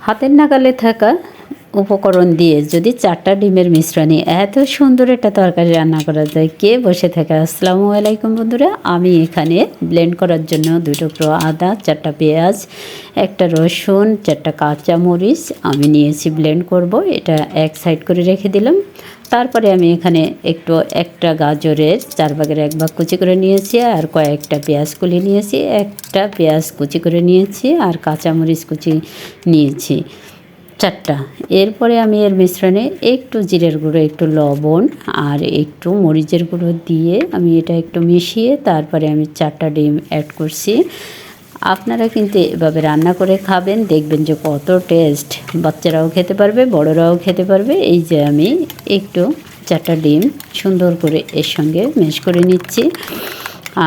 হাতের নাগালে থাকা উপকরণ দিয়ে যদি 4টা ডিমের মিশ্রণে এত সুন্দর একটা তরকারি রান্না করা যায়, কে বসে থাকে? আসসালামু আলাইকুম বন্ধুরা, আমি এখানে ব্লেন্ড করার জন্য 2 টুকরো আদা, 4টা পেঁয়াজ, 1টা রসুন, 4টা কাঁচামরিচ আমি নিয়েছি, ব্লেন্ড করব। এটা এক সাইড করে রেখে দিলাম। তারপরে আমি এখানে একটা গাজরের 4 ভাগের 1 ভাগ কুচি করে নিয়েছি, আর কয়েকটা পেঁয়াজ কুচি নিয়েছি, একটা পেঁয়াজ কুচি করে নিয়েছি, আর কাঁচামরিচ কুচি নিয়েছি 4টা। এরপরে আমি এর মিশ্রণে একটু জিরের গুঁড়ো, একটু লবণ আর একটু মরিচের গুঁড়ো দিয়ে আমি এটা একটু মিশিয়ে তারপরে আমি 4টা ডিম অ্যাড করছি। আপনারা কিন্তু এভাবে রান্না করে খাবেন, দেখবেন যে কত টেস্ট। বাচ্চারাও খেতে পারবে, বড়রাও খেতে পারবে। এই যে আমি একটু 4টা ডিম সুন্দর করে এর সঙ্গে ম্যাশ করে নিচ্ছি।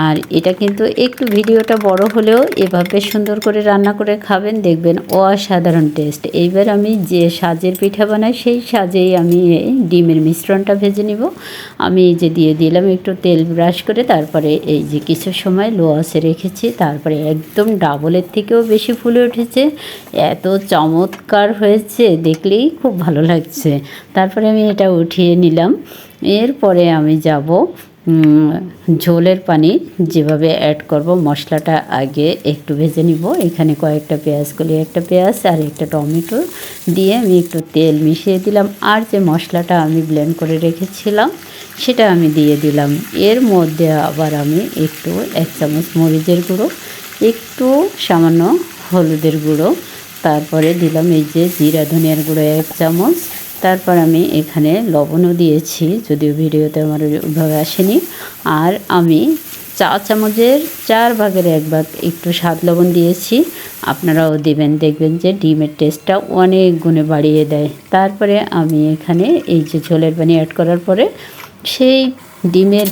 আর এটা কিন্তু একটু ভিডিওটা বড় হলেও এভাবে সুন্দর করে রান্না করে খাবেন, দেখবেন অসাধারণ টেস্ট। এইবার আমি যে সাজের পিঠা বানাই সেই সাজেই আমি এই ডিমের মিশ্রণটা ভেজে নিব। আমি এই যে দিয়ে দিলাম একটু তেল ব্রাশ করে, তারপরে এই যে কিছু সময় লো আঁচে রেখেছি, তারপরে একদম ডাবলের থেকেও বেশি ফুলে উঠেছে। এত চমৎকার হয়েছে, দেখলেই খুব ভালো লাগছে। তারপরে আমি এটা উঠিয়ে নিলাম। এরপরে আমি যাব ঝোলের পানি যেভাবে অ্যাড করব। মশলাটা আগে একটু ভেজে নিব। এখানে কয়েকটা পেঁয়াজ কলি, একটা পেঁয়াজ আর একটা টমেটো দিয়ে আমি একটু তেল মিশিয়ে দিলাম। আর যে মশলাটা আমি ব্লেন্ড করে রেখেছিলাম সেটা আমি দিয়ে দিলাম। এর মধ্যে আবার আমি একটু 1 চামচ মরিচের গুঁড়ো, একটু সামান্য হলুদের গুঁড়ো, তারপরে দিলাম এই যে জিরা ধনিয়ার গুঁড়ো 1 চামচ। তারপর আমি এখানে লবণও দিয়েছি, যদিও ভিডিওতে আমার ওইভাবে আসেনি। আর আমি 4 চামচের 4 ভাগের 1 ভাগ একটু স্বাদ লবণ দিয়েছি। আপনারাও দিবেন, দেখবেন যে ডিমের টেস্টটা অনেক গুণে বাড়িয়ে দেয়। তারপরে আমি এখানে এই যে ঝোলের পানি অ্যাড করার পরে সেই ডিমের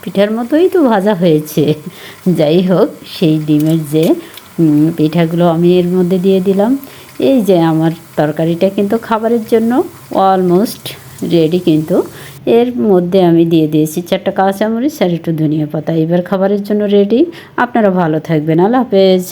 পিঠার মতোই তো ভাজা হয়েছে, যাই হোক সেই ডিমের যে পিঠাগুলো আমি এর মধ্যে দিয়ে দিলাম। এই যে আমার তরকারিটা কিন্তু খাবারের জন্য অলমোস্ট রেডি। কিন্তু এর মধ্যে আমি দিয়ে দিয়েছি 4টা কাঁচামরিচ আর একটু ধনিয়া পাতা। এবার খাবারের জন্য রেডি। আপনারা ভালো থাকবেন। আল্লাহ হাফেজ।